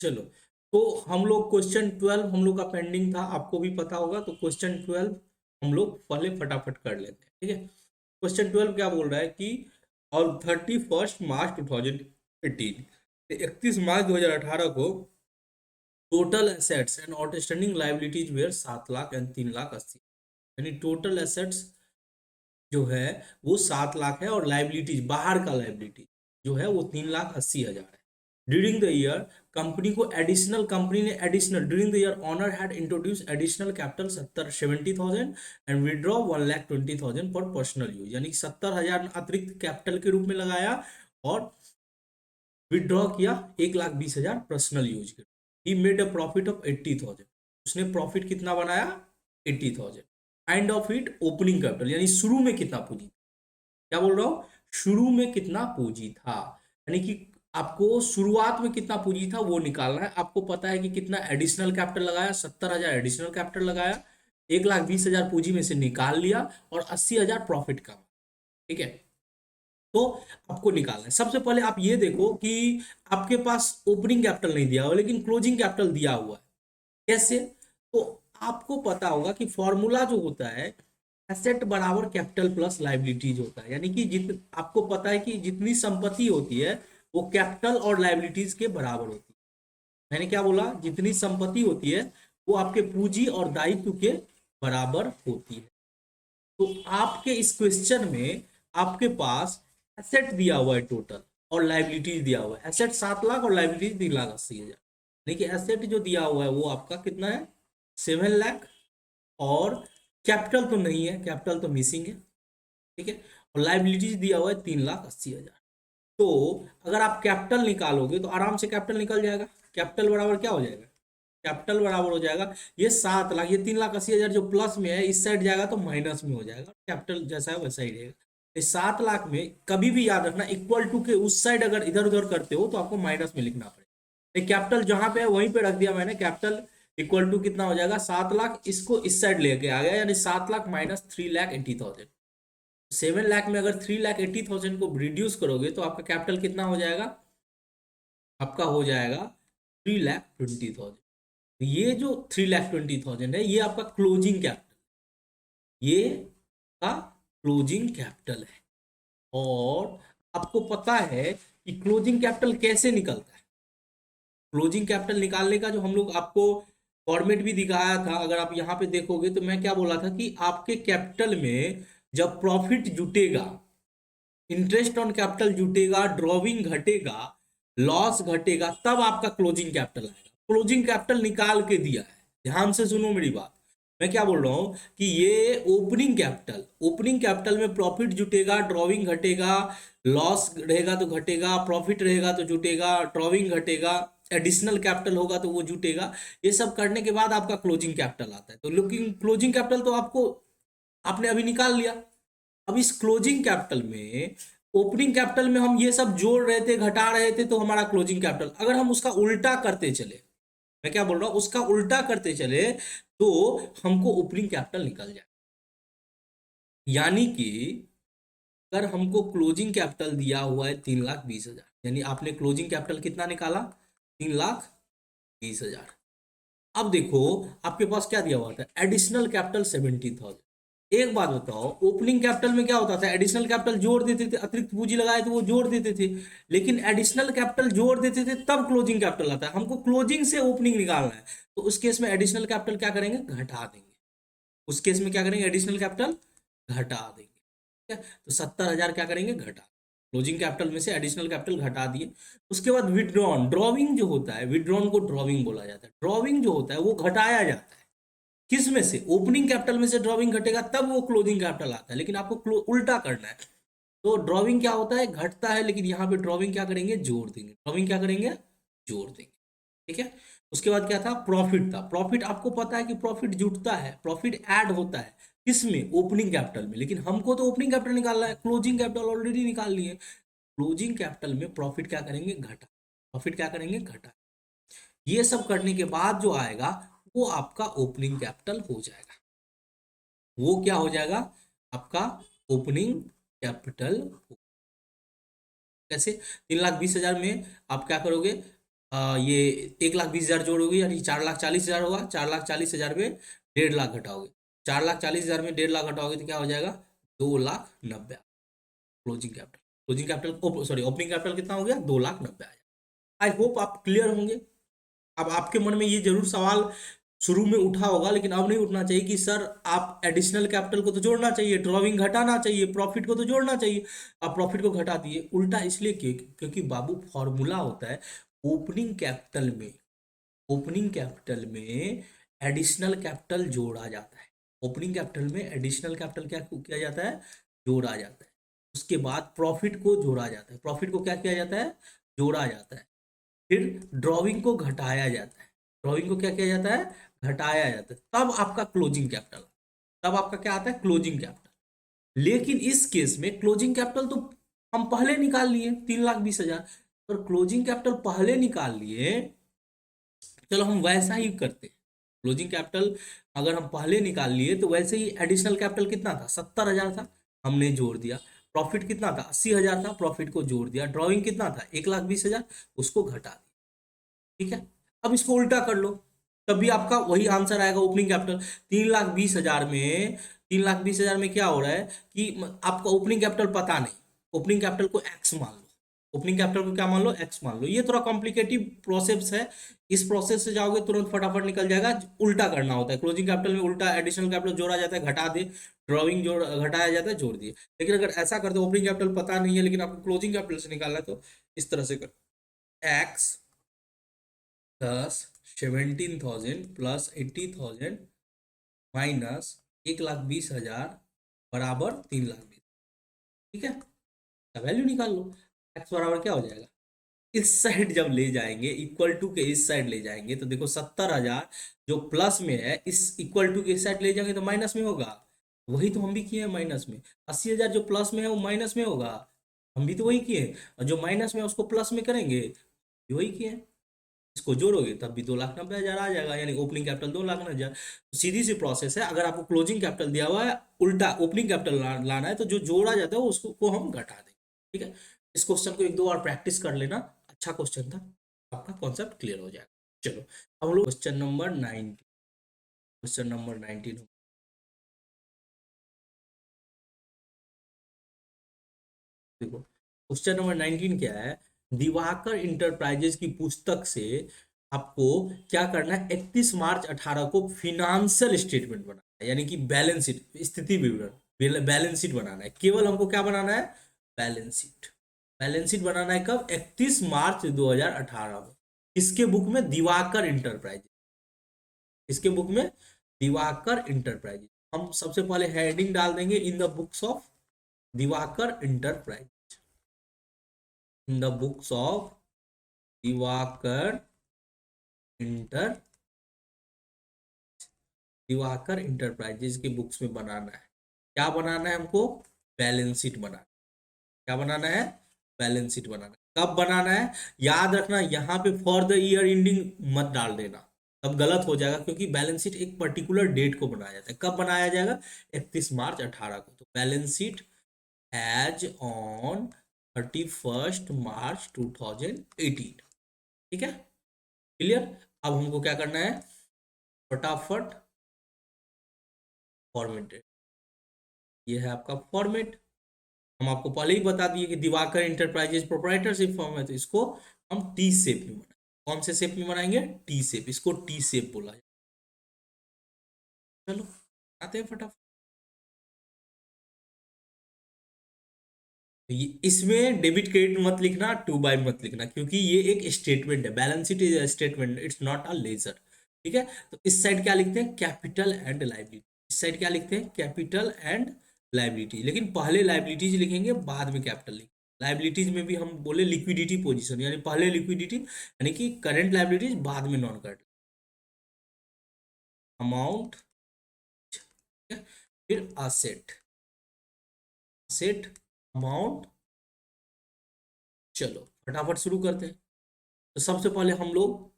चलो, तो हम लोग क्वेश्चन 12 हम लोग का पेंडिंग था, आपको भी पता होगा, तो क्वेश्चन 12 हम लोग पहले फटाफट कर लेते हैं, ठीक है। क्वेश्चन 12 क्या बोल रहा है कि और 31 मार्च 2018, 31 मार्च 2018 को total assets and outstanding liabilities were 7 lakh and 3 lakh 80, यानी टोटल एसेट्स जो है वो 7 लाख है और लाइबिलिटीज बाहर का लाइबिलिटी जो है वो 3,80,000 है। ड्यूरिंग द ईयर कंपनी ने additional during the year owner had introduce additional capital 70,000 and withdraw 1,20,000 for personal use, यानी 70,000 अतिरिक्त कैपिटल के रूप में लगाया और विड्रॉ किया 1,20,000 पर्सनल यूज के। He made a profit of 80,000, उसने प्रॉफिट कितना बनाया 80,000। Kind of it opening capital, यानी शुरू में कितना पूंजी, क्या बोल रहा हूं, शुरू में कितना पूंजी था, यानी कि आपको शुरुआत में कितना पूंजी था वो निकालना है। आपको पता है कि कितना एडिशनल कैपिटल लगाया, 70,000 एडिशनल कैपिटल लगाया, 1,20,000 पूंजी में से निकाल लिया और 80,000 प्रॉफिट का, ठीक है। तो आपको निकालना है। सबसे पहले आप ये देखो कि आपके पास ओपनिंग कैपिटल नहीं दिया हुआ लेकिन क्लोजिंग कैपिटल दिया हुआ है, कैसे? तो आपको पता होगा कि फॉर्मूला जो होता है एसेट बराबर कैपिटल प्लस लाइबिलिटीज होता है, यानी कि आपको पता है कि जितनी संपत्ति होती है वो कैपिटल और लाइबिलिटीज के बराबर होती है। मैंने क्या बोला, जितनी संपत्ति होती है वो आपके पूंजी और दायित्व के बराबर होती है। तो आपके इस क्वेश्चन में आपके पास एसेट दिया हुआ है टोटल और लाइबिलिटीज दिया हुआ है, एसेट 7 लाख और लाइबिलिटीज 3,80,000। देखिए एसेट जो दिया हुआ है वो आपका कितना है 7 लाख, और कैपिटल तो नहीं है, कैपिटल तो मिसिंग है, ठीक है। और लाइबिलिटीज दिया हुआ है 3,80,000। तो अगर आप कैपिटल निकालोगे तो आराम से कैपिटल निकल जाएगा। कैपिटल बराबर क्या हो जाएगा, कैपिटल बराबर हो जाएगा ये 7 लाख, ये 3,80,000 जो प्लस में है इस साइड जाएगा तो माइनस में हो जाएगा, कैपिटल जैसा है वैसा ही रहेगा। इस 7 लाख में कभी भी याद रखना इक्वल टू के उस साइड अगर इधर उधर करते हो तो आपको माइनस में लिखना पड़ेगा। कैपिटल जहां पे है वहीं पे रख दिया मैंने, कैपिटल इक्वल टू कितना हो जाएगा 7 लाख, इसको इस साइड लेके आ गया, यानी 7 लाख माइनस 3,80,000। 7 लाख में अगर 3,80,000 को रिड्यूस करोगे तो आपका कैपिटल कितना हो जाएगा, आपका हो जाएगा 3,20,000। ये जो 3,20,000 है ये आपका क्लोजिंग कैपिटल, ये का क्लोजिंग कैपिटल है। और आपको पता है कि क्लोजिंग कैपिटल कैसे निकलता है। क्लोजिंग कैपिटल निकालने का जो हम लोग आपको फॉर्मेट भी दिखाया था, अगर आप यहां पे देखोगे तो मैं क्या बोला था कि आपके कैपिटल में जब प्रॉफिट जुटेगा, इंटरेस्ट ऑन कैपिटल जुटेगा, ड्रॉविंग घटेगा, लॉस घटेगा, तब आपका क्लोजिंग कैपिटल आएगा। क्लोजिंग कैपिटल निकाल के दिया है, ध्यान से सुनो मेरी बात। मैं क्या बोल रहा हूं कि ये ओपनिंग कैपिटल में प्रॉफिट जुटेगा, ड्रॉविंग घटेगा, लॉस रहेगा तो घटेगा, प्रॉफिट रहेगा तो जुटेगा, ड्रॉविंग घटेगा, एडिशनल कैपिटल होगा तो वो जुटेगा। ये सब करने के बाद आपका क्लोजिंग कैपिटल आता है। तो लुकिंग क्लोजिंग कैपिटल तो आपको आपने अभी निकाल लिया। अब इस क्लोजिंग कैपिटल में ओपनिंग कैपिटल में हम ये सब जोड़ रहे थे घटा रहे थे तो हमारा क्लोजिंग कैपिटल, अगर हम उसका उल्टा करते चले, मैं क्या बोल रहा हूं, उसका उल्टा करते चले तो हमको ओपनिंग कैपिटल निकल जाए। यानी कि अगर हमको क्लोजिंग कैपिटल दिया हुआ है 3,20,000, यानी आपने क्लोजिंग कैपिटल कितना निकाला 3,20,000। अब देखो आपके पास क्या दिया हुआ था एडिशनल कैपिटल 70,000। एक बात बताओ, ओपनिंग कैपिटल में क्या होता था, एडिशनल कैपिटल जोड़ देते थे, अतिरिक्त पूंजी लगाए तो वो जोड़ देते थे, लेकिन एडिशनल कैपिटल जोड़ देते थे तब क्लोजिंग कैपिटल आता है। हमको क्लोजिंग से ओपनिंग निकालना है, तो उस केस में एडिशनल कैपिटल क्या करेंगे, घटा देंगे। उस केस में क्या करेंगे, एडिशनल कैपिटल घटा देंगे, ठीक है। तो 70,000 क्या करेंगे, घटा, क्लोजिंग कैपिटल में से एडिशनल कैपिटल घटा दिए। उसके बाद विड्रॉन, ड्रॉविंग जो होता है, विड्रॉन को ड्रॉविंग बोला जाता है। ड्रॉविंग जो होता है वो घटाया जाता है, किस में से, ओपनिंग कैपिटल में से ड्रॉविंग घटेगा तब वो क्लोजिंग कैपिटल आता है, लेकिन आपको उल्टा करना है। तो ड्रॉविंग क्या होता है, घटता है, लेकिन यहाँ पे ड्रॉविंग क्या करेंगे, जोड़ देंगे। ड्रॉविंग क्या करेंगे, जोड़ देंगे, ठीक है। उसके बाद क्या था, प्रॉफिट था। प्रॉफिट आपको पता है कि प्रॉफिट जुटता है, प्रॉफिट ऐड होता है किसमें, ओपनिंग कैपिटल में, लेकिन हमको तो ओपनिंग कैपिटल निकालना है, क्लोजिंग कैपिटल ऑलरेडी निकाल लिए। क्लोजिंग कैपिटल में प्रॉफिट क्या करेंगे, घटा, प्रॉफिट क्या करेंगे, घटा। ये सब करने के बाद जो आएगा वो आपका ओपनिंग कैपिटल हो जाएगा। वो क्या हो जाएगा, आपका ओपनिंग कैपिटल। कैसे, 3,20,000 में आप क्या करोगे, ये 1,20,000 जोड़ोगे यानी 4,40,000 होगा। 4,40,000 में 1.5 लाख घटाओगे, 4,40,000 में 1.5 लाख घटाओगे तो क्या हो जाएगा? 2,90,000 closing capital. Closing capital sorry opening capital कितना हो गया? 2,90,000। आई होप आप क्लियर होंगे। अब आपके मन में ये जरूर सवाल शुरू में उठा होगा, लेकिन अब नहीं उठना चाहिए कि सर आप एडिशनल कैपिटल को तो जोड़ना चाहिए, ड्रॉविंग घटाना चाहिए, प्रॉफिट को तो जोड़ना चाहिए, आप प्रॉफिट को घटा दिए। उल्टा इसलिए क्योंकि बाबू फॉर्मूला होता है ओपनिंग कैपिटल में, ओपनिंग कैपिटल में एडिशनल कैपिटल जोड़ा जाता है। ओपनिंग कैपिटल में एडिशनल कैपिटल क्या किया जाता है? जोड़ा जाता है। उसके बाद प्रॉफिट को जोड़ा जाता है। प्रॉफिट को क्या किया जाता है? जोड़ा जाता है। फिर ड्रॉविंग को घटाया जाता है। ड्रॉविंग को क्या किया जाता है? घटाया जाता है। तब आपका क्लोजिंग कैपिटल, तब आपका क्या आता है? Closing capital. लेकिन इस केस में क्लोजिंग कैपिटल तो हम पहले निकाल लिए 3,20,000, पर क्लोजिंग कैपिटल पहले निकाल लिए। चलो हम वैसा ही करते हैं। क्लोजिंग कैपिटल अगर हम पहले निकाल लिए तो वैसे ही एडिशनल कैपिटल कितना था? 70,000 था, हमने जोड़ दिया। प्रॉफिट कितना था? 80,000 था, प्रॉफिट को जोड़ दिया। ड्रॉइंग कितना था? 1,20,000, उसको घटा दिया। ठीक है। अब इसको उल्टा कर लो, तभी आपका वही आंसर आएगा ओपनिंग कैपिटल। 3,20,000 में, 3,20,000 में क्या हो रहा है कि आपका ओपनिंग कैपिटल पता नहीं, ओपनिंग कैपिटल को एक्स मान लो। ओपनिंग कैपिटल को क्या मान लो? एक्स मान लो। ये थोड़ा कॉम्प्लिकेटिव प्रोसेस है, इस प्रोसेस से जाओगे तुरंत फटाफट निकल जाएगा। उल्टा करना होता है क्लोजिंग कैपिटल में, उल्टा एडिशनल कैपिटल जोड़ा जाता है, घटा दे। ड्रॉइंग जोड़ घटाया जाता है, जोड़ दिए। लेकिन अगर ऐसा करते ओपनिंग कैपिटल पता नहीं है लेकिन आपको क्लोजिंग कैपिटल से निकालना है तो इस तरह से कर, एक्स प्लस 17,000 प्लस 80,000 माइनस 1,20,000 बराबर 3,20,000। ठीक है, वैल्यू निकाल लो। एक्स बराबर क्या हो जाएगा? इस साइड जब ले जाएंगे, इक्वल टू के इस साइड ले जाएंगे तो देखो 70,000 जो प्लस में है, इस इक्वल टू के इस साइड ले जाएंगे तो माइनस में होगा। वही तो हम भी किए हैं माइनस में। 80,000 जो प्लस में है वो माइनस में होगा, हम भी तो वही किए हैं। और जो माइनस में है उसको प्लस में करेंगे, वही किए हैं। इसको जोड़ोगे तब भी 2,90,000 आ जाएगा, यानी ओपनिंग कैपिटल 2,90,000। सीधी सी प्रोसेस है। अगर आपको क्लोजिंग कैपिटल दिया हुआ है, उल्टा ओपनिंग कैपिटल लाना है तो जो जोड़ा जाता है उसको को हम घटा देंगे। ठीक है, इस क्वेश्चन को एक दो और प्रैक्टिस कर लेना, अच्छा क्वेश्चन था, आपका कॉन्सेप्ट क्लियर हो जाएगा। चलो अब हम लोग क्वेश्चन नंबर 19, क्वेश्चन नंबर 19 देखो। क्वेश्चन नंबर 19 क्या है? दिवाकर इंटरप्राइजेज की पुस्तक से आपको क्या करना है? 31 मार्च 2018 को फिनेंशियल स्टेटमेंट बनाना है, यानी कि बैलेंस शीट, स्थिति विवरण, बैलेंस शीट बनाना है। केवल हमको क्या बनाना है? Balance sheet. बैलेंस शीट बनाना है कब? 31 मार्च 2018 में। किसके बुक में? दिवाकर इंटरप्राइजेज। इसके बुक में? दिवाकर इंटरप्राइजेज। हम सबसे पहले हेडिंग डाल देंगे in the books of Diwakar enterprise, in the books of Diwakar inter Diwakar enterprises के बुक्स में बनाना है। क्या बनाना है हमको? बैलेंस शीट बनाना। क्या बनाना है? बैलेंस शीट बनाना। कब बनाना है? याद रखना, यहाँ पे फॉर द ईयर एंडिंग मत डाल देना, तब गलत हो जाएगा। क्योंकि बैलेंस शीट एक पर्टिकुलर डेट को बनाया जाता है। कब बनाया जाएगा? 31 मार्च 2018 को। तो बैलेंस शीट एज ऑन 31 मार्च 2018। ठीक है, क्लियर। अब हमको क्या करना है? फटाफट फॉर्मेट, ये है आपका फॉर्मेट। हम आपको पहले ही बता दिए कि दिवाकर इंटरप्राइजेज प्रोप्राइटरशिप फॉर्म है, तो इसको हम टी शेप में बनाएंगे। कौन से शेप में बनाएंगे? T shape. इसको टी शेप बोला जाए। चलो आते हैं फटाफट। तो ये इसमें डेबिट क्रेडिट मत लिखना, टू बाय मत लिखना, क्योंकि ये एक स्टेटमेंट है। Balance sheet is statement, it's not a ledger. ठीक है, तो इस साइड क्या लिखते हैं? Capital and liability. इस साइड क्या लिखते हैं? Capital and liability. लेकिन पहले लाइबिलिटीज लिखेंगे, बाद में कैपिटल लिखेंगे। लाइबिलिटीज में भी हम बोले लिक्विडिटी पोजीशन, यानी पहले लिक्विडिटी यानी कि करंट लाइबिलिटीज, बाद में नॉन करंट अमाउंट। फिर असेट, असेट अमाउंट। चलो फटाफट शुरू करते हैं। तो सबसे पहले हम लोग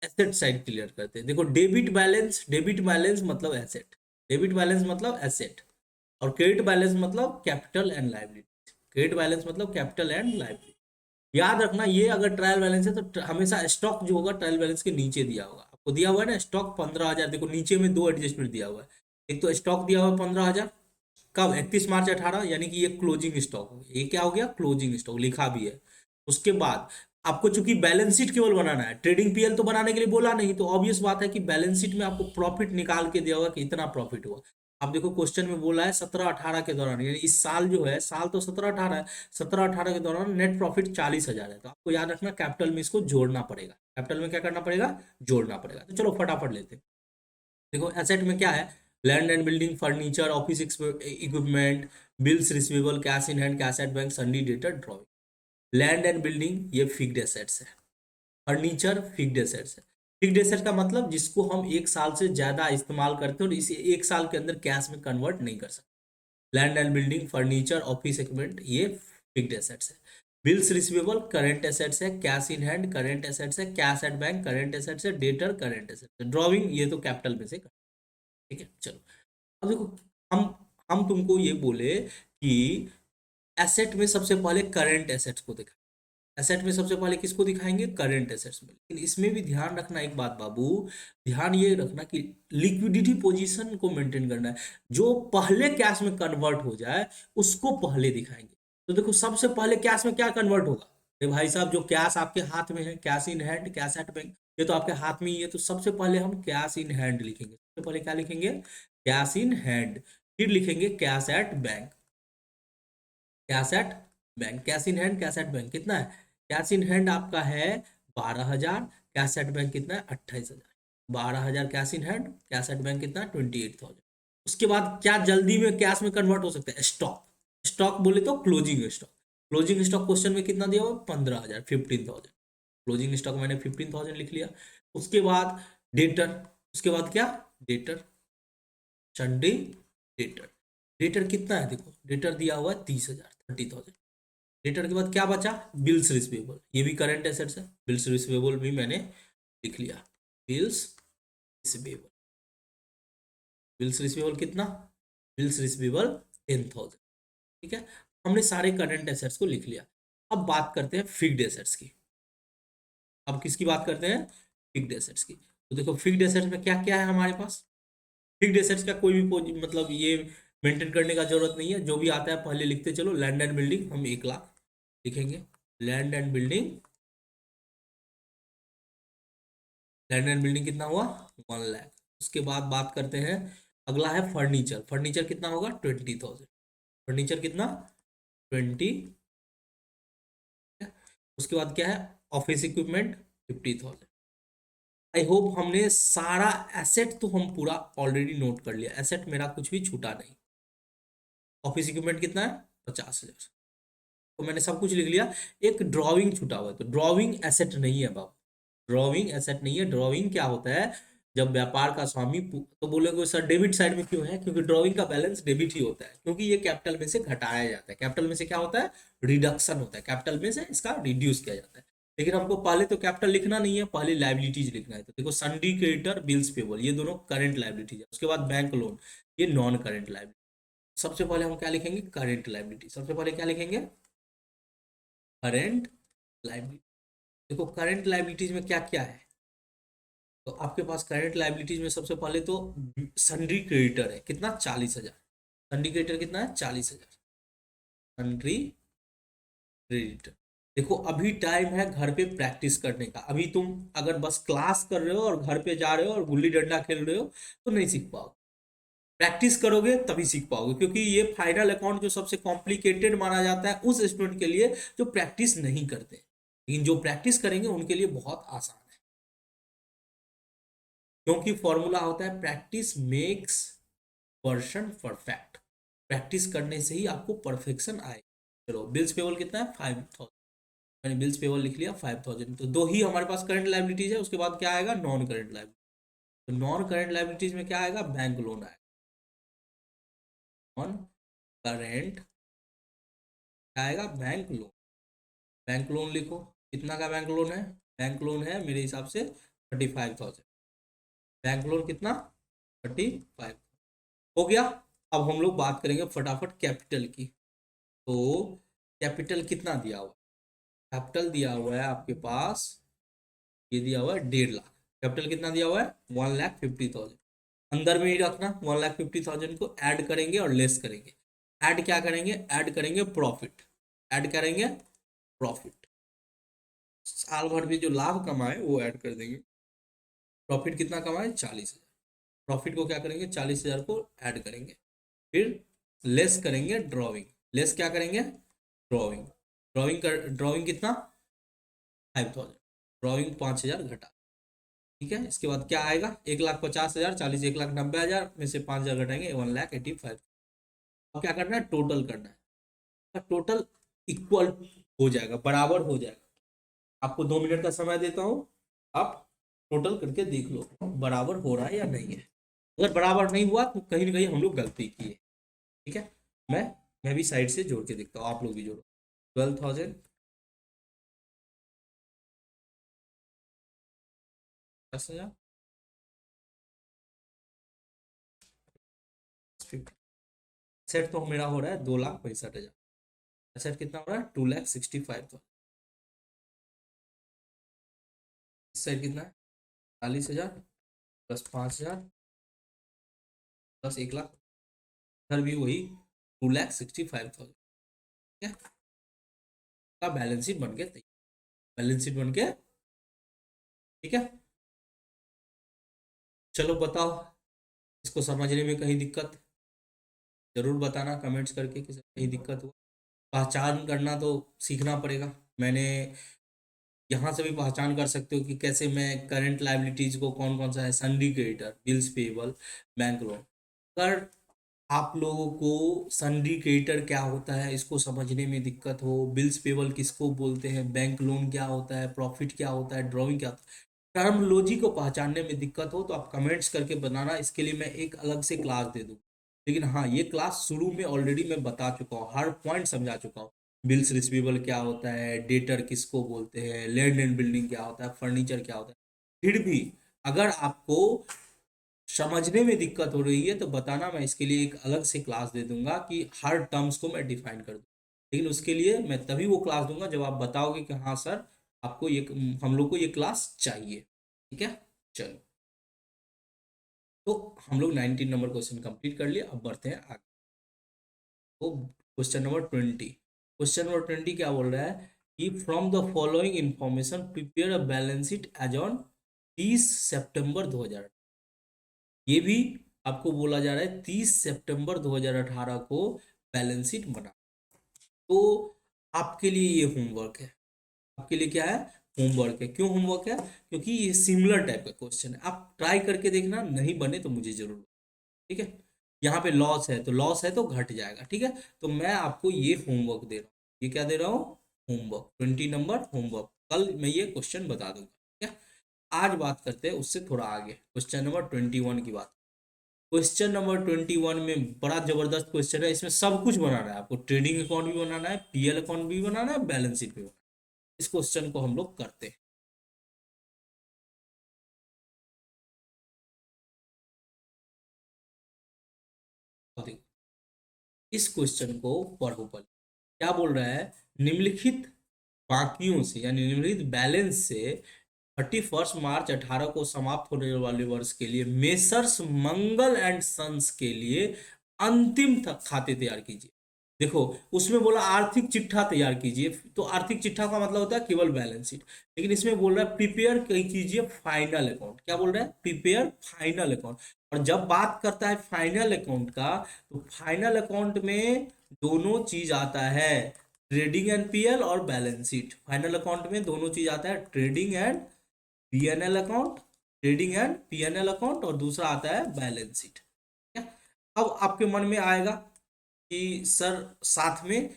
एसेट साइड क्लियर करते हैं। देखो डेबिट बैलेंस, डेबिट बैलेंस मतलब एसेट, डेबिट बैलेंस मतलब एसेट। और क्रेडिट बैलेंस मतलब capital and liability. Credit balance मतलब कैपिटल एंड लाइबिलिटी। याद रखना ये अगर ट्रायल बैलेंस है तो हमेशा स्टॉक जो होगा ट्रायल बैलेंस के नीचे दिया होगा। आपको दिया हुआ है ना स्टॉक 15,000, देखो नीचे में दो एडजस्टमेंट दिया हुआ है। एक तो स्टॉक दिया हुआ है 15,000, कब 31 मार्च 18, यानी कि ये क्लोजिंग स्टॉक हो गया। ये क्या हो गया, क्लोजिंग स्टॉक लिखा भी है। उसके बाद आपको चूंकि बैलेंस शीट केवल बनाना है, ट्रेडिंग पीएल तो बनाने के लिए बोला नहीं, तो ऑब्वियस बात है कि बैलेंस शीट में आपको प्रॉफिट निकाल के दिया होगा कि इतना प्रॉफिट हुआ। आप देखो क्वेश्चन में बोला है 17-18 के दौरान, यानी इस साल जो है, साल तो 17-18 है, 17-18 के दौरान नेट प्रॉफिट 40,000 है। तो आपको याद रखना कैपिटल में इसको जोड़ना पड़ेगा। कैपिटल में क्या करना पड़ेगा, जोड़ना पड़ेगा। तो चलो फटाफट लेते हैं। देखो एसेट में क्या है, land and building, furniture, office equipment, bills receivable, cash in hand, cash at bank, सन्डी debtor, drawing. Land and building ये फिक्स्ड एसेट्स है, फर्नीचर फिक्स्ड एसेट्स है। फिक्स्ड एसेट का मतलब जिसको हम एक साल से ज्यादा इस्तेमाल करते हैं और इसे एक साल के अंदर कैश में कन्वर्ट नहीं कर सकते। Land and building, furniture, office equipment ये फिक्स्ड एसेट्स है। बिल्स रिसीवेबल करंट एसेट्स है, cash in hand current assets है, cash at bank current assets है, डेटर करंट एसेट्स है, ड्रॉइंग ये तो कैपिटल में से। ठीक है चलो। अब देखो, हम तुमको ये बोले कि एसेट में सबसे पहले करंट एसेट्स को दिखा, एसेट में सबसे पहले किसको दिखाएंगे, करंट एसेट्स में। लेकिन इसमें भी ध्यान रखना एक बात बाबू, ध्यान ये रखना कि लिक्विडिटी पोजीशन को मेंटेन करना है। जो पहले कैश में कन्वर्ट हो जाए उसको पहले दिखाएंगे। तो देखो सबसे पहले कैश में क्या कन्वर्ट होगा, अरे भाई साहब जो कैश आपके हाथ में है, cash in hand, cash at bank, ये तो आपके हाथ में ही है। तो सबसे पहले हम कैश इन हैंड लिखेंगे। सबसे पहले क्या लिखेंगे, कैश इन हैंड। फिर लिखेंगे cash at bank, cash at bank, cash in hand, cash at bank कितना है, कैश इन हैंड आपका है 12,000, कैश एट बैंक कितना है 28,000। 12,000 cash in hand, cash at bank कितना 28,000। उसके बाद क्या जल्दी में कैश में कन्वर्ट हो सकता है, स्टॉक। स्टॉक बोले तो closing stock. Closing stock question में कितना दिया हुआ, 15,000, 15,000। क्लोजिंग स्टॉक मैंने 15,000 लिख लिया। उसके बाद डेटर, उसके बाद क्या, डेटर, संडे डेटर। डेटर कितना है, देखो डेटर दिया हुआ है 30,000, 30,000। डेटर के बाद क्या बचा, बिल्स रिसीवेबल, ये भी करंट एसेट्स है। बिल्स रिसीवेबल भी मैंने लिख लिया, बिल्स रिसीवेबल। बिल्स रिसीवेबल कितना, बिल्स रिसीवेबल 10,000। ठीक है, हमने सारे करंट एसेट्स को लिख लिया। अब बात करते हैं फिक्स्ड एसेट्स की। अब किसकी बात करते हैं, फिक्स्ड एसेट्स की। तो देखो फिक्स्ड एसेट्स में क्या क्या है हमारे पास। फिक्स्ड एसेट्स का कोई भी मतलब ये मेंटेन करने का जरूरत नहीं है, जो भी आता है पहले लिखते चलो। लैंड एंड बिल्डिंग हम 1 लाख लिखेंगे, land and building, land and building कितना हुआ 1 लाख। उसके बाद बात करते हैं, अगला है फर्नीचर। फर्नीचर कितना होगा 20,000। फर्नीचर कितना 20। उसके बाद क्या है, ऑफिस इक्विपमेंट 50,000। आई होप हमने सारा एसेट तो हम पूरा ऑलरेडी नोट कर लिया, एसेट मेरा कुछ भी छूटा नहीं। ऑफिस इक्विपमेंट कितना है 50,000, तो मैंने सब कुछ लिख लिया। एक ड्राइंग छूटा हुआ है, तो ड्राइंग एसेट नहीं है बाबू, ड्राइंग एसेट नहीं है। ड्राइंग क्या होता है, जब व्यापार का स्वामी तो बोलोगे सर डेबिट साइड में क्यों है, क्योंकि ड्राइंग का बैलेंस डेबिट ही होता है, क्योंकि ये कैपिटल में से घटाया जाता है। कैपिटल में से क्या होता है, रिडक्शन होता है, कैपिटल में से इसका रिड्यूस किया जाता है। लेकिन हमको पहले तो कैपिटल लिखना नहीं है, पहले लाइबिलिटीज लिखना है। तो देखो सन्डी क्रेडिटर, बिल्स पेबल, ये दोनों करंट लाइबिलिटीज है। उसके बाद बैंक लोन, ये नॉन करंट लाइबिलिटी। सबसे पहले हम क्या लिखेंगे, करंट लाइबिलिटी। सबसे पहले क्या लिखेंगे, करंट लाइबिलिटी। देखो करंट लाइबिलिटीज में क्या क्या है, तो आपके पास करंट लाइबिलिटीज में सबसे पहले तो सन्ड्री क्रेडिटर है, कितना 40,000। सन्ड्री क्रेडिटर कितना है 40,000, सन्ड्री क्रेडिटर। देखो अभी टाइम है घर पे प्रैक्टिस करने का। अभी तुम अगर बस क्लास कर रहे हो और घर पे जा रहे हो और गुल्ली डंडा खेल रहे हो तो नहीं सीख पाओगे। प्रैक्टिस करोगे तभी सीख पाओगे, क्योंकि ये फाइनल अकाउंट जो सबसे कॉम्प्लिकेटेड माना जाता है उस स्टूडेंट के लिए जो प्रैक्टिस नहीं करते, लेकिन जो प्रैक्टिस करेंगे उनके लिए बहुत आसान है। क्योंकि फॉर्मूला होता है practice makes person perfect. Practice करने से ही आपको परफेक्शन आएगा। चलो बिल्स पेबल कितना है 5,000, मैंने बिल्स पेबल लिख लिया 5,000। तो दो ही हमारे पास करंट लाइबिलिटीज है। उसके बाद क्या आएगा, नॉन करंट लाइबिलिटी। तो नॉन करंट लाइबिलिटीज में क्या आएगा, बैंक लोन आएगा। नॉन करंट आएगा बैंक लोन। बैंक लोन लिखो, कितना का बैंक लोन है, बैंक लोन है मेरे हिसाब से 35,000। बैंक लोन कितना 35 हो गया। अब हम लोग बात करेंगे फटाफट कैपिटल की। तो कैपिटल कितना दिया हुआ, कैपिटल दिया हुआ है आपके पास, ये दिया हुआ है 1.5 लाख। कैपिटल कितना दिया हुआ है? 1,50,000। अंदर में ही रखना, 1,50,000 को ऐड करेंगे और लेस करेंगे। ऐड क्या करेंगे? ऐड करेंगे प्रॉफिट। ऐड करेंगे प्रॉफिट, साल भर में जो लाभ कमाए वो ऐड कर देंगे। प्रॉफिट कितना कमाए? 40,000। प्रॉफिट को क्या करेंगे? 40,000 को ऐड करेंगे। फिर लेस करेंगे ड्रॉइंग। लेस क्या करेंगे? ड्रॉइंग। ड्रॉइंग कितना? 5,000। ड्रॉइंग 5,000 घटा। ठीक है, इसके बाद क्या आएगा? 1,50,000, 40, 1,90,000 में से 5,000 घटाएंगे, 1,85,000। अब क्या करना है? टोटल करना है। टोटल इक्वल हो जाएगा, बराबर हो जाएगा। आपको 2 मिनट का समय देता हूँ, आप टोटल करके देख लो बराबर हो रहा है या नहीं है। अगर बराबर नहीं हुआ तो कहीं ना कहीं हम लोग गलती किए। ठीक है, मैं मैं भी साइड से जोड़ के देखता हूँ, आप लोग भी जोड़ो। 12,000, 10,000, 50। सेट तो मेरा हो रहा है 2,65,000। सेट कितना हो रहा है? 2,65,000। इस साइड कितना है? 40,000 प्लस 5,000 प्लस 1,00,000। इधर भी वही 2,65,000। ठीक है, का बैलेंस शीट बन के तैयार। बैलेंस शीट बन के, ठीक है। चलो बताओ, इसको समझने में कहीं दिक्कत? जरूर बताना कमेंट्स करके कि कहीं दिक्कत हुआ। पहचान करना तो सीखना पड़ेगा। मैंने यहाँ से भी पहचान कर सकते हो कि कैसे मैं करंट लाइबिलिटीज को, कौन कौन सा है, सन्डी creditor, bills payable, bank loan. अगर आप लोगों को सन्डी क्रेडिटर क्या होता है इसको समझने में दिक्कत हो, बिल्स पेबल किसको बोलते हैं, बैंक लोन क्या होता है, प्रॉफिट क्या होता है, ड्राइंग क्या होता है, टर्मोलॉजी को पहचानने में दिक्कत हो, तो आप कमेंट्स करके बनाना। इसके लिए मैं एक अलग से क्लास दे दूँ। लेकिन हाँ, ये क्लास शुरू में ऑलरेडी मैं बता चुका हूँ, हर पॉइंट समझा चुका हूँ। बिल्स रिसीवेबल क्या होता है, डेटर किसको बोलते हैं, लैंड एंड बिल्डिंग क्या होता है, फर्नीचर क्या होता है। फिर भी अगर आपको समझने में दिक्कत हो रही है तो बताना, मैं इसके लिए एक अलग से क्लास दे दूंगा कि हर टर्म्स को मैं डिफाइन कर दूँ। लेकिन उसके लिए मैं तभी वो क्लास दूंगा जब आप बताओगे कि हाँ सर, आपको ये, हम लोग को ये क्लास चाहिए। ठीक है, चलो। तो हम लोग 19 नंबर क्वेश्चन कंप्लीट कर लिए, अब बढ़ते हैं आगे। तो क्वेश्चन नंबर 20 क्या बोल रहा है कि from the following information prepare a balance sheet as on 30 सितंबर 2000। ये भी आपको बोला जा रहा है 30 सितंबर 2018 को बैलेंस शीट बना। तो आपके लिए ये होमवर्क है। आपके लिए क्या है? होमवर्क है। क्यों होमवर्क है? क्योंकि ये सिमिलर टाइप का क्वेश्चन है, आप ट्राई करके देखना, नहीं बने तो मुझे जरूर। ठीक है, यहाँ पे लॉस है तो लॉस है तो घट जाएगा। ठीक है, तो मैं आपको ये होमवर्क दे रहा हूँ। ये क्या दे रहा हूँ? Homework, 20 number homework. कल मैं ये क्वेश्चन बता दूंगा। ठीक है, आज बात करते हैं उससे थोड़ा आगे, क्वेश्चन नंबर 21 की बात। क्वेश्चन नंबर 21 में बड़ा जबरदस्त क्वेश्चन है, इसमें सब कुछ बनाना है आपको। ट्रेडिंग अकाउंट भी बनाना है, पीएल अकाउंट भी बनाना है, बैलेंस शीट भी बनाना है। इस क्वेश्चन को हम लोग करते हैं। और देखो, इस क्वेश्चन को पढ़ो पहले। क्या बोल रहा है? निम्नलिखित बाकियों से यानी निम्नलिखित बैलेंस से 31 मार्च 2018 को समाप्त होने वाले वर्ष के लिए मेसर्स मंगल एंड सन्स के लिए अंतिम खाते तैयार कीजिए। देखो, उसमें बोला आर्थिक चिट्ठा तैयार कीजिए, तो आर्थिक चिट्ठा का मतलब होता है केवल बैलेंस शीट। लेकिन इसमें बोल रहा है प्रिपेयर कीजिए फाइनल अकाउंट। क्या बोल रहा है? Prepare final account. और जब बात करता है फाइनल अकाउंट का, तो फाइनल अकाउंट में दोनों चीज आता है, ट्रेडिंग एंड पीएल और बैलेंस शीट। फाइनल अकाउंट में दोनों चीज आता है, trading and PNL account, trading and PNL account, और दूसरा आता है बैलेंस शीट। ठीक है, अब आपके मन में आएगा कि सर साथ में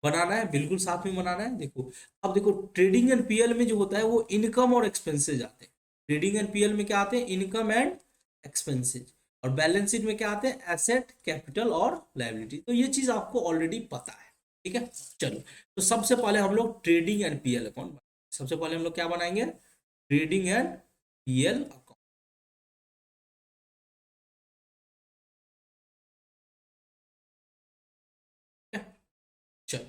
बनाना है, बिल्कुल साथ में बनाना है। देखो, अब देखो, ट्रेडिंग एंड पीएल में जो होता है वो इनकम और एक्सपेंसेज आते हैं। ट्रेडिंग एंड पीएल में क्या आते हैं? Income and expenses. और बैलेंस शीट में क्या आते हैं? एसेट, कैपिटल और लायबिलिटी। तो ये चीज आपको ऑलरेडी पता है। ठीक है, चलो। तो सबसे पहले हम लोग ट्रेडिंग एंड पीएल अकाउंट, सबसे पहले हम लोग क्या बनाएंगे? Trading and PL account. चलो,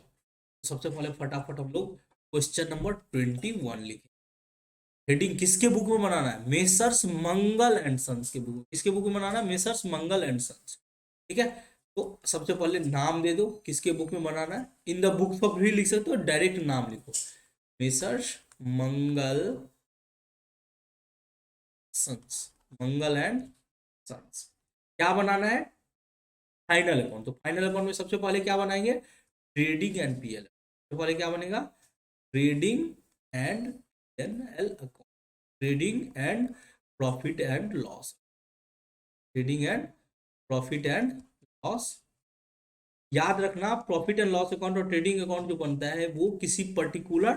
सबसे पहले फटाफट हम लोग क्वेश्चन नंबर 21 लिखे। हेडिंग किसके बुक में बनाना है? मेसर्स मंगल एंड सन्स के बुक। किसके बुक में बनाना है? Messrs Mangal and sons. ठीक है, तो सबसे पहले नाम दे दो किसके बुक में बनाना है। इन द बुक्स पर भी लिख सकते हो, डायरेक्ट नाम लिखो, Messrs Mangal sons, Mangal and sons. क्या बनाना है? Final account. तो फाइनल अकाउंट में सबसे पहले क्या बनाएंगे? Trading and PL. सबसे पहले क्या बनेगा? Trading and NL account, trading and profit and loss, trading and profit and loss. याद रखना, प्रॉफिट एंड लॉस अकाउंट और ट्रेडिंग अकाउंट जो बनता है वो किसी पर्टिकुलर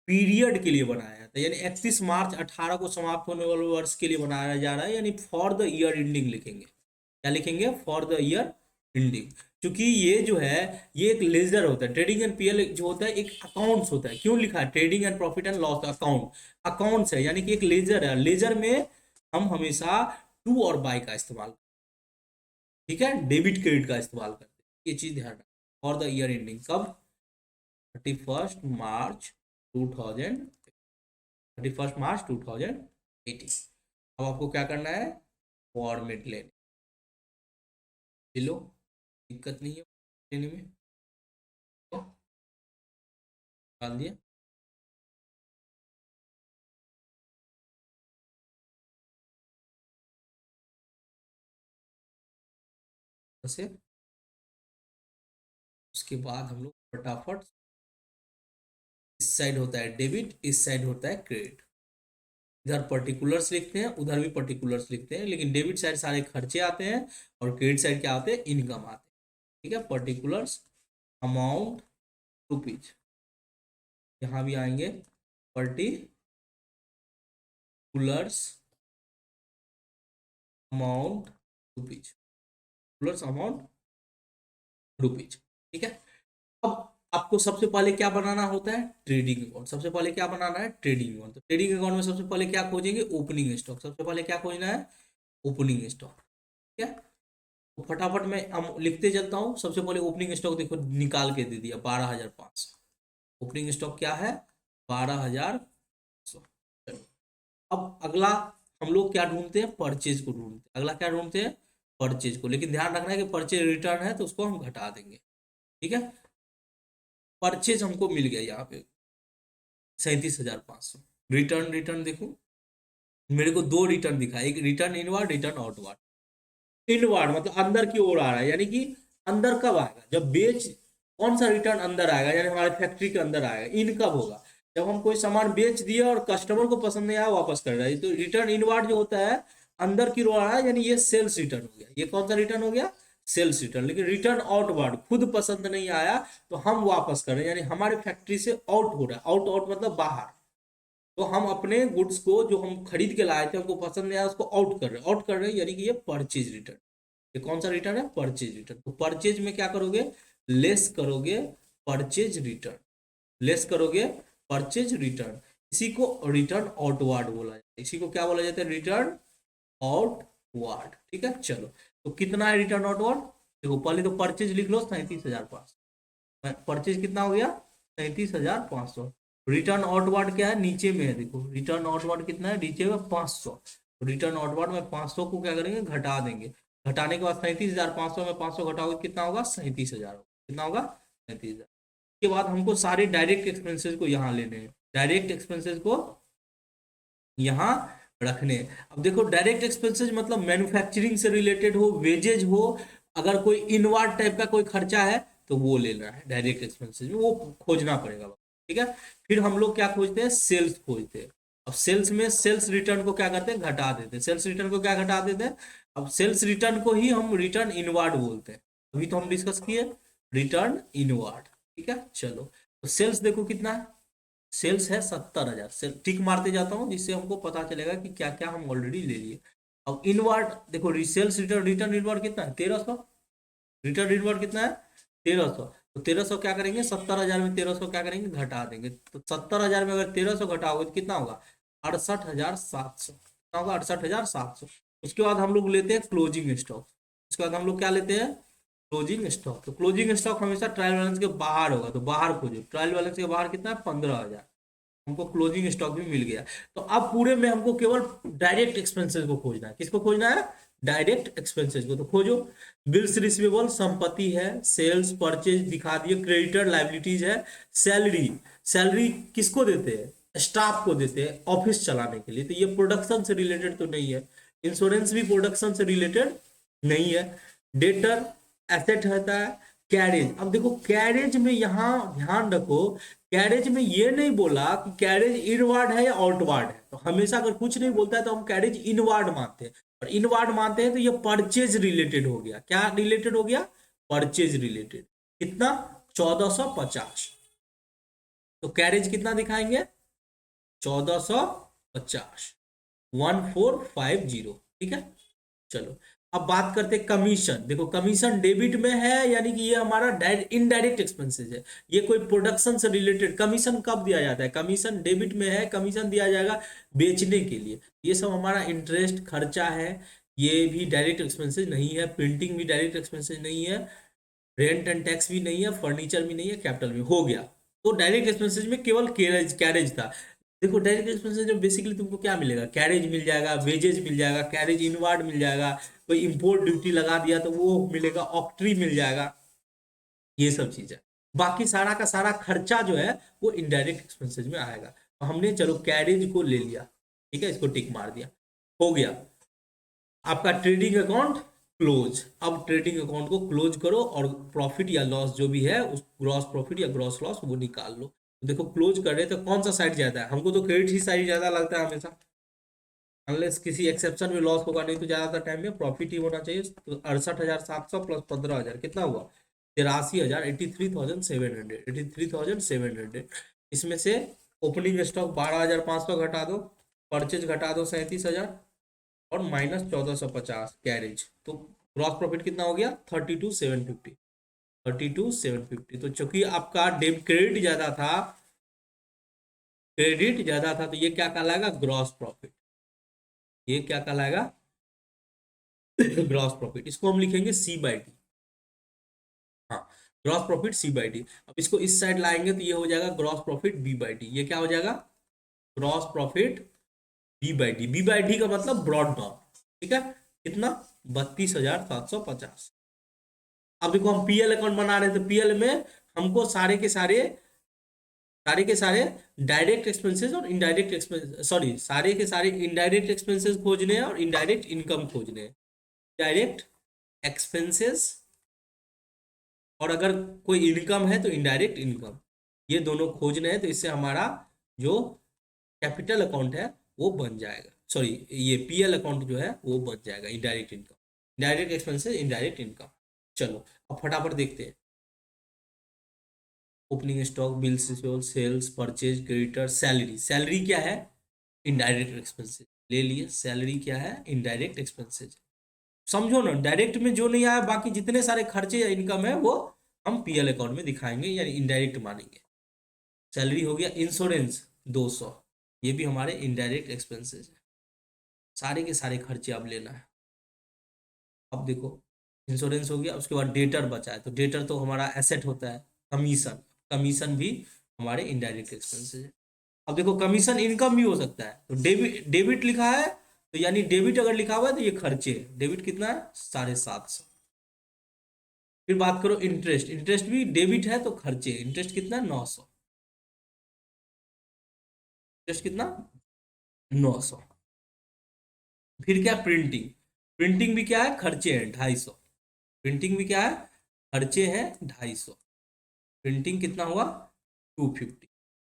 पीरियड के लिए बनाया जाता है, यानी 31 मार्च 18 को समाप्त होने वाले वर्ष के लिए बनाया जा रहा है, यानी फॉर द ईयर एंडिंग लिखेंगे। क्या लिखेंगे? For the year ending. क्योंकि ये जो है ये एक लेजर होता है, ट्रेडिंग एंड पीएल जो होता है एक अकाउंट्स होता है। क्यों लिखा है trading and profit and loss account? Accounts है, यानी कि एक लेजर है। लेजर में हम हमेशा टू और बाय का इस्तेमाल, ठीक है, डेबिट क्रेडिट का इस्तेमाल करते हैं। ये चीज ध्यान रखना। फॉर द ईयर एंडिंग कब? 31 मार्च 2000, 31 मार्च 2018। अब आपको क्या करना है? फॉर्मेट ले लो, दिक्कत नहीं है लेने में। तो डाल दिया। वैसे उसके बाद हम लोग फटाफट, इस साइड होता है डेबिट, इस साइड होता है क्रेडिट। इधर पर्टिकुलर्स लिखते हैं, उधर भी पर्टिकुलर्स लिखते हैं, लेकिन डेबिट साइड सारे खर्चे आते हैं और क्रेडिट साइड क्या आते हैं? इनकम आते हैं। ठीक है, पर्टिकुलर्स अमाउंट रुपीज, यहाँ भी आएंगे particulars amount rupees, particulars amount rupees. ठीक है, अब आपको सबसे पहले क्या बनाना होता है? Trading account. सबसे पहले क्या बनाना है? Trading account. तो ट्रेडिंग अकाउंट में सबसे पहले क्या खोजेंगे? Opening stock. सबसे पहले क्या खोजना है? Opening stock. ठीक है, तो फटाफट मैं हम लिखते चलता हूँ। सबसे पहले ओपनिंग स्टॉक देखो निकाल के दे दिया 12,500। ओपनिंग स्टॉक क्या है? 12,500। चलो, अब अगला हम लोग क्या ढूंढते हैं? परचेज को ढूंढते हैं। अगला क्या ढूंढते हैं? परचेज को। लेकिन ध्यान रखना है कि परचेज रिटर्न है तो उसको हम घटा देंगे। ठीक है, परचेज हमको मिल गया यहाँ पे 37,500। रिटर्न, रिटर्न देखो मेरे को दो रिटर्न दिखा, एक return inward, return outward. Inward मतलब अंदर की ओर आ रहा है, यानी कि अंदर कब आएगा? जब बेच, कौन सा रिटर्न अंदर आएगा? यानी हमारे फैक्ट्री के अंदर आएगा। इन कब होगा? जब हम कोई सामान बेच दिए और कस्टमर को पसंद नहीं आया, वापस कर रहा है। तो रिटर्न इनवर्ड जो होता है अंदर की ओर आ रहा है, यानी ये सेल्स रिटर्न हो गया। ये कौन सा रिटर्न हो गया? Sales return. लेकिन रिटर्न आउटवर्ड खुद पसंद नहीं आया तो हम वापस कर रहे हैं, यानी हमारे फैक्ट्री से आउट हो रहा है। आउट, आउट मतलब बाहर। तो हम अपने गुड्स को जो हम खरीद के लाए थे हमको पसंद नहीं आया, उसको आउट कर रहे हैं। आउट कर रहे हैं यानी कि ये परचेज रिटर्न। ये कौन सा रिटर्न है? Purchase return. तो परचेज में क्या करोगे? लेस करोगे परचेज रिटर्न, लेस करोगे परचेज रिटर्न। इसी को रिटर्न आउटवर्ड बोला जाता है। इसी को क्या बोला जाता है? Return outward. ठीक है, चलो तो कितना है रिटर्न आउटवर्ड? देखो पहले तो परचेज लिख लो 37,500। परचेज कितना हो गया? 37,500। रिटर्न आउटवर्ड क्या है? नीचे में है, देखो रिटर्न आउटवर्ड कितना है? नीचे में 500। तो रिटर्न आउटवर्ड में 500 को क्या करेंगे? घटा देंगे। घटाने के बाद 37,500 में 500 घटाओगे कितना होगा? 37,000। कितना होगा? 37,000। के बाद हमको सारे डायरेक्ट एक्सपेंसेस को यहाँ लेने हैं, डायरेक्ट एक्सपेंसेस को यहाँ रखने हैं। अब देखो डायरेक्ट एक्सपेंसेस मतलब मैन्युफैक्चरिंग से रिलेटेड हो, वेजेज हो, अगर कोई इनवर्ड टाइप का कोई खर्चा है तो वो लेना है डायरेक्ट एक्सपेंसेस में, वो खोजना पड़ेगा। ठीक है, फिर हम लोग क्या खोजते हैं? सेल्स खोजते हैं। अब सेल्स में सेल्स रिटर्न को क्या करते हैं? घटा देते हैं। सेल्स रिटर्न को क्या घटा देते हैं? अब सेल्स रिटर्न को ही हम रिटर्न इनवर्ड बोलते हैं। अभी तो हम डिस्कस किए रिटर्न इनवर्ड। ठीक है, चलो तो सेल्स देखो कितना है? सेल्स है 70,000। सेल टिक मारते जाता हूँ जिससे हमको पता चलेगा कि क्या क्या हम ऑलरेडी ले लिए। अब इनवर्ड देखो, सेल्स रिटर्न, रिटर्न इनवर्ड कितना है? 1,300। रिटर्न इनवर्ड कितना है? 1,300। तो 1,300 क्या करेंगे? 70,000 में 1,300 क्या करेंगे? घटा देंगे। तो 70,000 में अगर 1,300 घटाओगे तो कितना होगा? 68,700। कितना होगा? 68,700। उसके बाद हम लोग लेते हैं क्लोजिंग स्टॉक। उसके बाद हम लोग क्या लेते हैं? क्लोजिंग स्टॉक, तो क्लोजिंग स्टॉक हमेशा ट्रायल बैलेंस के बाहर होगा, तो बाहर खोजो, ट्रायल बैलेंस के बाहर कितना है 15,000, हमको क्लोजिंग स्टॉक भी मिल गया। तो अब पूरे में हमको केवल डायरेक्ट एक्सपेंसेस को खोजना है, किसको खोजना है, डायरेक्ट एक्सपेंसेस को, तो खोजो। बिल्स रिसीवेबल संपत्ति है, सेल्स परचेज दिखा दिए, क्रेडिटर लाइबिलिटीज है, सैलरी, सैलरी किसको देते हैं, स्टाफ को देते हैं ऑफिस चलाने के लिए, तो ये प्रोडक्शन से रिलेटेड तो नहीं है, इंश्योरेंस भी प्रोडक्शन से रिलेटेड नहीं है। डेटर एसेट रहता है, कैरेज, अब देखो कैरेज में यहां ध्यान रखो, कैरेज में ये नहीं बोला कि कैरेज इनवार्ड है या आउटवार्ड है, तो हमेशा अगर कुछ नहीं बोलता है तो हम कैरेज इनवार्ड मानते हैं, और इनवार्ड मानते हैं तो ये परचेज रिलेटेड हो गया, क्या रिलेटेड हो गया, परचेज रिलेटेड। कितना, 1450, तो कैरेज कितना दिखाएंगे, 1450, 1450, ठीक है। चलो अब बात करते हैं कमीशन, देखो कमीशन डेबिट में है, यानी कि ये हमारा इनडायरेक्ट एक्सपेंसेस है, ये कोई प्रोडक्शन से रिलेटेड, कमीशन कब दिया जाता है, कमीशन डेबिट में है, कमीशन दिया जाएगा बेचने के लिए, ये सब हमारा इंटरेस्ट खर्चा है, ये भी डायरेक्ट एक्सपेंसेस नहीं है, प्रिंटिंग भी डायरेक्ट एक्सपेंसेस नहीं है, रेंट एंड टैक्स भी नहीं है, फर्नीचर भी नहीं है, कैपिटल भी हो गया। तो डायरेक्ट एक्सपेंसेस में केवल कैरेज कैरेज था। देखो डायरेक्ट एक्सपेंसेस में बेसिकली तुमको क्या मिलेगा, कैरेज मिल जाएगा, वेजेज मिल जाएगा, कैरेज इनवार्ड मिल जाएगा, कोई इंपोर्ट ड्यूटी लगा दिया तो वो मिलेगा, ऑक्ट्री मिल जाएगा, ये सब चीजें। बाकी सारा का सारा खर्चा जो है वो इनडायरेक्ट एक्सपेंसेस में आएगा। तो हमने चलो कैरेज को ले लिया, ठीक है, इसको टिक मार दिया, हो गया आपका ट्रेडिंग अकाउंट क्लोज। अब ट्रेडिंग अकाउंट को क्लोज करो और प्रॉफिट या लॉस जो भी है उस ग्रॉस प्रॉफिट या ग्रॉस लॉस वो निकाल लो। तो देखो क्लोज कर रहे तो कौन सा साइड ज्यादा है, हमको तो क्रेडिट ही साइड ज्यादा लगता है हमेशा, अनलेस किसी एक्सेप्शन में लॉस होगा, नहीं तो ज्यादातर टाइम में प्रॉफिट ही होना चाहिए। तो 68,700 प्लस 15,000 कितना हुआ, 83,000, 83,700, 83,700। इसमें से ओपनिंग स्टॉक 12,500 घटा दो, परचेज घटा दो 37,000, और माइनस 1450 कैरेज, तो ग्रॉस प्रॉफिट कितना हो गया 32,750, 32,750। तो चूंकि आपका डेबिट क्रेडिट ज्यादा था, क्रेडिट ज्यादा था, तो ये क्या कहलाएगा, ग्रॉस प्रॉफिट, ये क्या कहलाएगा, ग्रॉस प्रॉफिट, इसको हम लिखेंगे C/D। हाँ, ग्रॉस प्रॉफिट C/D। अब इसको इस साइड लाएंगे तो ये हो जाएगा ग्रॉस प्रॉफिट B/D, ये क्या हो जाएगा, ग्रॉस प्रॉफिट B/D, B/D का मतलब ब्रॉड डाउन, ठीक है, कितना, 32,750। अब देखो हम पीएल अकाउंट बना रहे थे, पीएल में हमको सारे के सारे डायरेक्ट एक्सपेंसेस और इनडायरेक्ट एक्सपेंस, सॉरी, सारे के सारे इनडायरेक्ट एक्सपेंसेस खोजने हैं और इनडायरेक्ट इनकम खोजने हैं, डायरेक्ट एक्सपेंसेस, और अगर कोई इनकम है तो इनडायरेक्ट इनकम, ये दोनों खोजने हैं, तो इससे हमारा जो कैपिटल अकाउंट है वो बन जाएगा, सॉरी ये पीएल अकाउंट जो है वो बन जाएगा, indirect income, direct expenses indirect income. चलो अब फटाफट देखते हैं, opening stock, bills receivable, sales, purchase, creditor, salary, salary क्या है, इनडायरेक्ट एक्सपेंसेस, ले लिए, सैलरी क्या है, इनडायरेक्ट एक्सपेंसेस। समझो ना, डायरेक्ट में जो नहीं आया, बाकी जितने सारे खर्चे या इनकम है वो हम पीएल अकाउंट में दिखाएंगे, यानी इनडायरेक्ट मानेंगे। सैलरी हो गया, इंश्योरेंस 200, ये भी हमारे इनडायरेक्ट एक्सपेंसेस है, सारे के सारे खर्चे अब लेना है। अब देखो इंश्योरेंस हो गया, उसके बाद डेटर बचा है, तो डेटर तो हमारा एसेट होता है, कमीशन, कमीशन भी हमारे इनडायरेक्ट एक्सपेंसेस है। अब देखो कमीशन इनकम भी हो सकता है, तो डेबिट, डेबिट लिखा है तो यानी डेबिट अगर लिखा हुआ है तो ये खर्चे, डेबिट कितना है 750। फिर बात करो इंटरेस्ट, इंटरेस्ट भी डेबिट है तो खर्चे, इंटरेस्ट कितना है 900, इंटरेस्ट कितना 900। फिर क्या, प्रिंटिंग, प्रिंटिंग भी क्या है, खर्चे हैं 250, प्रिंटिंग भी क्या है, खर्चे हैं 250, प्रिंटिंग कितना हुआ 250।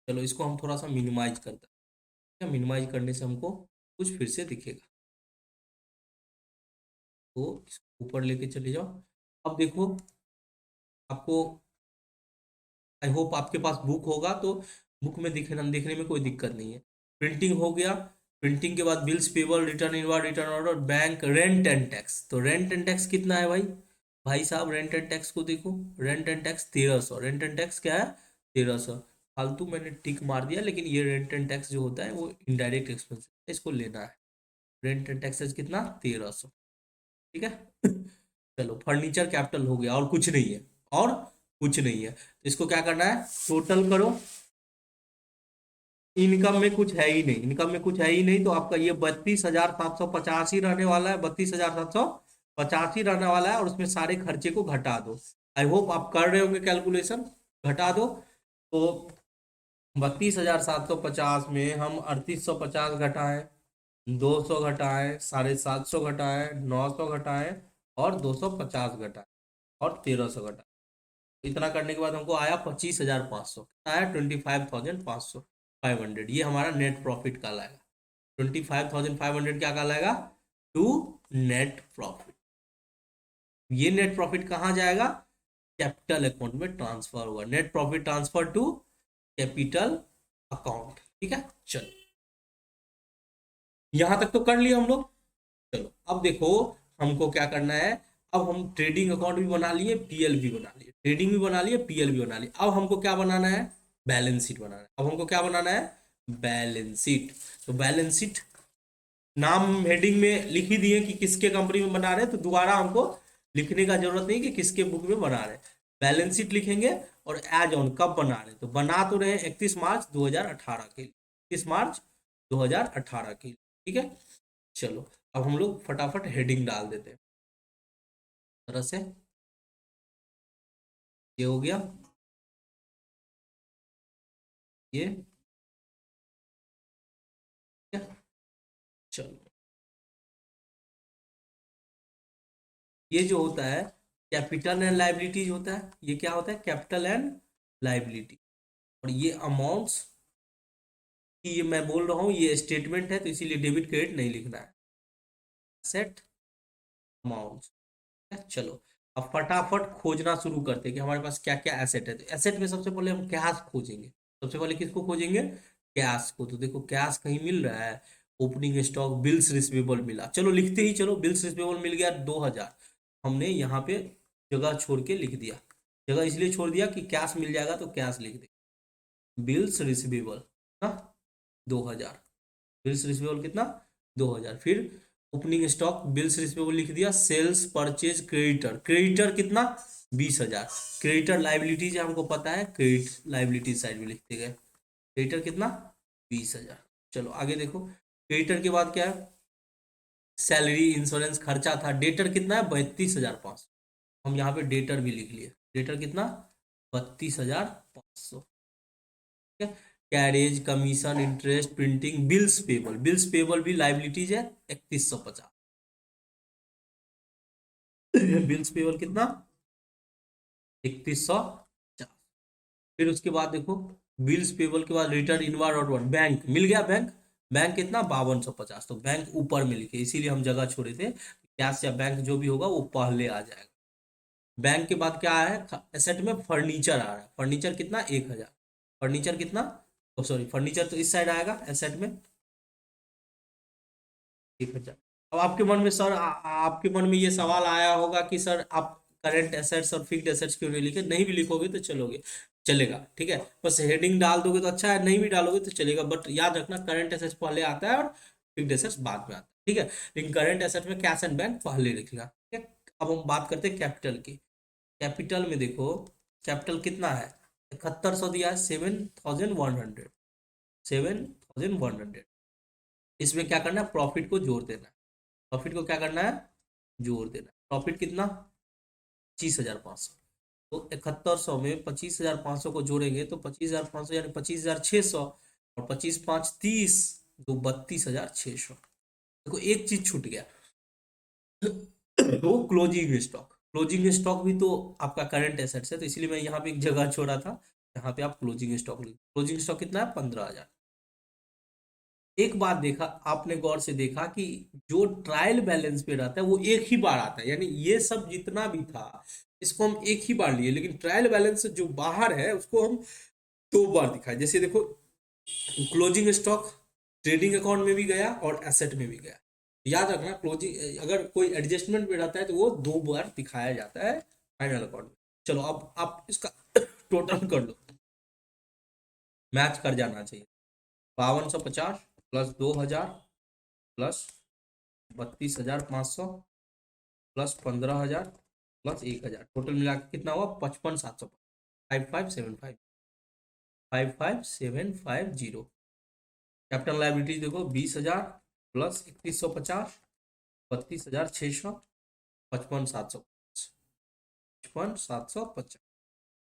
चलो इसको हम थोड़ा सा मिनिमाइज करते हैं, मिनिमाइज करने से हमको कुछ फिर से दिखेगा, तो इसको ऊपर लेके चले जाओ। अब देखो आपको, आई होप आपके पास बुक होगा, तो बुक में दिखना, देखने में कोई दिक्कत नहीं है। प्रिंटिंग हो गया, प्रिंटिंग के बाद bills payable, return inward, return order, bank, rent and tax, तो रेंट एंड टैक्स कितना है भाई, भाई साहब रेंट एंड टैक्स को देखो, rent and tax 1300, rent and tax क्या है 1300, फालतू मैंने टिक मार दिया, लेकिन ये रेंट एंड टैक्स जो होता है वो इनडायरेक्ट एक्सपेंस है, इसको लेना है। रेंट एंड टैक्सेस कितना 1300, ठीक है। चलो फर्नीचर कैपिटल हो गया, और कुछ नहीं है, और कुछ नहीं है, तो इसको क्या करना है, टोटल करो। इनकम में कुछ है ही नहीं, इनकम में कुछ है ही नहीं, तो आपका ये 32,785 रहने वाला है, 32,785 रहने वाला है, और उसमें सारे खर्चे को घटा दो। आई होप आप कर रहे होंगे कैलकुलेशन, घटा दो। तो 32,750 में हम 3850 घटाएं, 200 घटाएं, 750 घटाएं, 900 घटाएं, और 250 घटाएं, और 1300 घटाएं। इतना करने के बाद हमको आया 25,500, कितना आया, 25,500, 500। ये हमारा नेट प्रॉफिट कहलाएगा। 25,500 क्या कहलाएगा, टू नेट प्रॉफिट। ये नेट प्रॉफिट कहाँ जाएगा, कैपिटल अकाउंट में ट्रांसफर होगा। Net profit transfer to capital account. ठीक है, चलो यहां तक तो कर लिया हम लोग। चलो अब देखो, हमको क्या करना है, अब हम ट्रेडिंग अकाउंट भी बना लिए, पीएल भी बना लिए, ट्रेडिंग भी बना लिए, पीएल भी बना लिए। अब हमको क्या बनाना है, बैलेंस शीट बनाना है। अब हमको क्या बनाना है, बैलेंस शीट। तो बैलेंस शीट नाम हेडिंग में लिख ही दिए कि किसके कंपनी में बना रहे हैं, तो दोबारा हमको लिखने का जरूरत नहीं कि किसके बुक में बना रहे हैं। बैलेंस शीट लिखेंगे, और एज ऑन कब बना रहे हैं, तो बना तो रहे 31 मार्च 2018 के लिए, 31 मार्च 2018 के लिए। ठीक है, चलो अब हम लोग फटाफट हेडिंग डाल देते हैं। तरह से ये हो गया, ये क्या, चलो ये जो होता है कैपिटल एंड लाइबिलिटीज होता है, ये क्या होता है, कैपिटल एंड लाइबिलिटी। और ये अमाउंट्स की, ये मैं बोल रहा हूँ ये स्टेटमेंट है, तो इसीलिए डेबिट क्रेडिट नहीं लिखना है। Set amounts. चलो अब फटाफट खोजना शुरू करते हैं कि हमारे पास क्या क्या एसेट है। तो एसेट में सबसे पहले हम कैश खोजेंगे। सबसे पहले किसको खोजेंगे, कैश को। तो देखो कैश कहीं मिल रहा है, ओपनिंग स्टॉक, बिल्स रिसीवेबल मिला, चलो लिखते ही चलो, बिल्स रिसीवेबल मिल गया 2000। हमने यहाँ पे जगह छोड़ के लिख दिया, जगह इसलिए छोड़ दिया कि कैश मिल जाएगा, तो कैश लिख दे। बिल्स रिसीवेबल ना 2000, बिल्स रिसीवेबल कितना, 2000। फिर ओपनिंग स्टॉक, बिल्स रिसीवेबल लिख दिया। सेल्स परचेज क्रेडिटर, क्रेडिटर कितना, 20,000। क्रेडिटर लाइबिलिटीज हमको पता है, क्रेडिट लाइबिलिटी साइड में लिखते गए। क्रेडिटर कितना, 20,000। चलो आगे देखो, क्रेडिटर के बाद क्या है, सैलरी, इंश्योरेंस, खर्चा था। डेटर कितना है, 32,500। हम यहाँ पे डेटर भी लिख लिए, डेटर कितना, 32,500। Carriage, commission, interest, printing, bills payable, bills payable भी लाइबिलिटीज है, 3150। बिल्स पेबल कितना, 3150। फिर उसके बाद देखो, बिल्स पेबल के बाद रिटर्न इनवार्ड आउटवार्ड, बैंक मिल गया, बैंक, बैंक कितना, 5250। तो बैंक ऊपर में लिखे, इसीलिए हम जगह छोड़े थे, कैश या बैंक जो भी होगा वो पहले आ जाएगा। बैंक के बाद क्या है, एसेट में फर्नीचर आ रहा है, फर्नीचर कितना, 1000। फर्नीचर कितना, सॉरी फर्नीचर तो इस साइड आएगा एसेट में, 1000। अब आपके मन में सर, आपके मन में ये सवाल आया होगा कि सर आप करंट एसेट्स और फिक्स्ड एसेट्स क्यों नहीं लिखे। नहीं भी लिखोगे तो चलोगे, चलेगा, ठीक है, बस हेडिंग डाल दोगे तो अच्छा है, नहीं भी डालोगे तो चलेगा, बट याद रखना करंट एसेट्स पहले आता है और फिक्स्ड एसेट्स बाद में आता है। ठीक है, लेकिन करंट एसेट में कैश एंड बैंक पहले लिखना। ठीक है, अब हम बात करते हैं कैपिटल की। कैपिटल में देखो, कैपिटल कितना है, 7100 दिया है, 7,100, 7,100। इसमें क्या करना है, प्रॉफिट को जोड़ देना है। प्रॉफिट को क्या करना है, जोड़ देना है। प्रॉफिट कितना, 25,500। तो 7100 में 25,500 को जोड़ेंगे तो 25,500 यानी 25,600, और 25 5 30, तो 32,600। देखो एक चीज छूट गया, वो क्लोजिंग स्टॉक। क्लोजिंग स्टॉक भी तो आपका करंट एसेट्स है, तो इसलिए मैं यहाँ पे एक जगह छोड़ा था, यहाँ पे आप क्लोजिंग स्टॉक लिख। क्लोजिंग स्टॉक कितना है, 15,000। एक बात देखा आपने, गौर से देखा कि जो ट्रायल बैलेंस पे रहता है वो एक ही बार आता है, यानी ये सब जितना भी था इसको हम एक ही बार लिए, लेकिन ट्रायल बैलेंस जो बाहर है उसको हम दो बार दिखाए। जैसे देखो, क्लोजिंग स्टॉक ट्रेडिंग अकाउंट में भी गया और एसेट में भी गया। याद रखना, क्लोजिंग अगर कोई एडजस्टमेंट में रहता है तो वो दो बार दिखाया जाता है फाइनल अकाउंट में। चलो अब आप इसका टोटल कर लो, मैच कर जाना चाहिए। 5250 plus 2000 plus 32,500 plus 15,000 plus 1,000, total मिला के कितना हुआ? 55,700। 5575, 55,750। कैपिटल लाइबिलिटीज देखो 20,000 प्लस 3,150, 32,600, 55,750, 55,750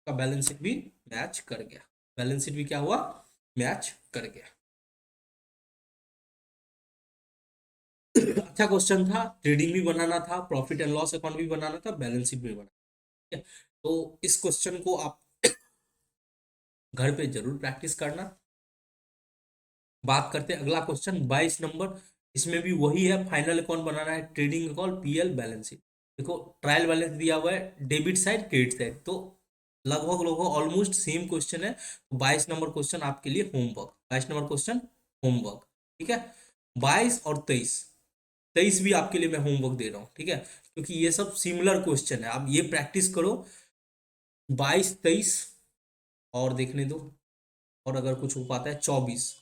का बैलेंस शीट भी मैच कर गया। बैलेंस शीट भी क्या हुआ? मैच कर गया। अच्छा क्वेश्चन था, ट्रेडिंग भी बनाना था, प्रॉफिट एंड लॉस अकाउंट भी बनाना था, बैलेंस शीट भी बनाना, ठीक है। तो इस क्वेश्चन को आप घर पे जरूर प्रैक्टिस करना। बात करते हैं अगला क्वेश्चन 22 नंबर। इसमें भी वही है, फाइनल अकाउंट बनाना है, trading account, PL, balance sheet. देखो ट्रायल बैलेंस दिया हुआ है, डेबिट साइड, क्रेडिट साइड, तो लगभग लगभग ऑलमोस्ट सेम क्वेश्चन है। तो 22 नंबर क्वेश्चन आपके लिए होमवर्क, 22 नंबर क्वेश्चन होमवर्क, ठीक है। 22 और 23, 23 भी आपके लिए मैं होमवर्क दे रहा हूँ, ठीक है, क्योंकि ये सब सिमिलर क्वेश्चन है, आप ये प्रैक्टिस करो। 22 23 और देखने दो, और अगर कुछ हो पाता है 24,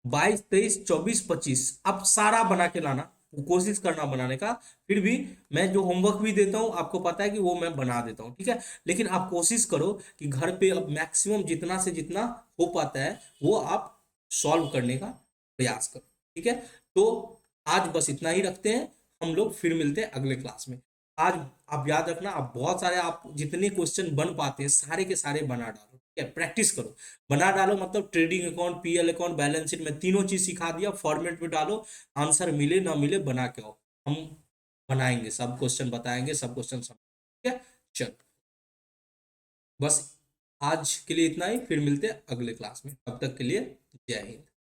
22 23 24 25, अब सारा बना के लाना, कोशिश करना बनाने का। फिर भी मैं जो होमवर्क भी देता हूं आपको पता है कि वो मैं बना देता हूं, ठीक है। लेकिन आप कोशिश करो कि घर पे अब मैक्सिमम जितना से जितना हो पाता है वो आप सॉल्व करने का प्रयास करो, ठीक है। तो आज बस इतना ही रखते हैं, हम लोग फिर मिलते हैं अगले क्लास में। आज आप याद रखना, आप बहुत सारे, आप जितने क्वेश्चन बन पाते हैं सारे के सारे बना डालो, ठीक है, प्रैक्टिस करो। बना डालो मतलब trading account, PL account, balance sheet में तीनों चीज सिखा दिया, फॉर्मेट में डालो, आंसर मिले ना मिले बना के आओ। हम बनाएंगे, सब क्वेश्चन बताएंगे, सब क्वेश्चन समझ, ठीक है। चलो बस आज के लिए इतना ही, फिर मिलते हैं अगले क्लास में, तब तक के लिए जय हिंद।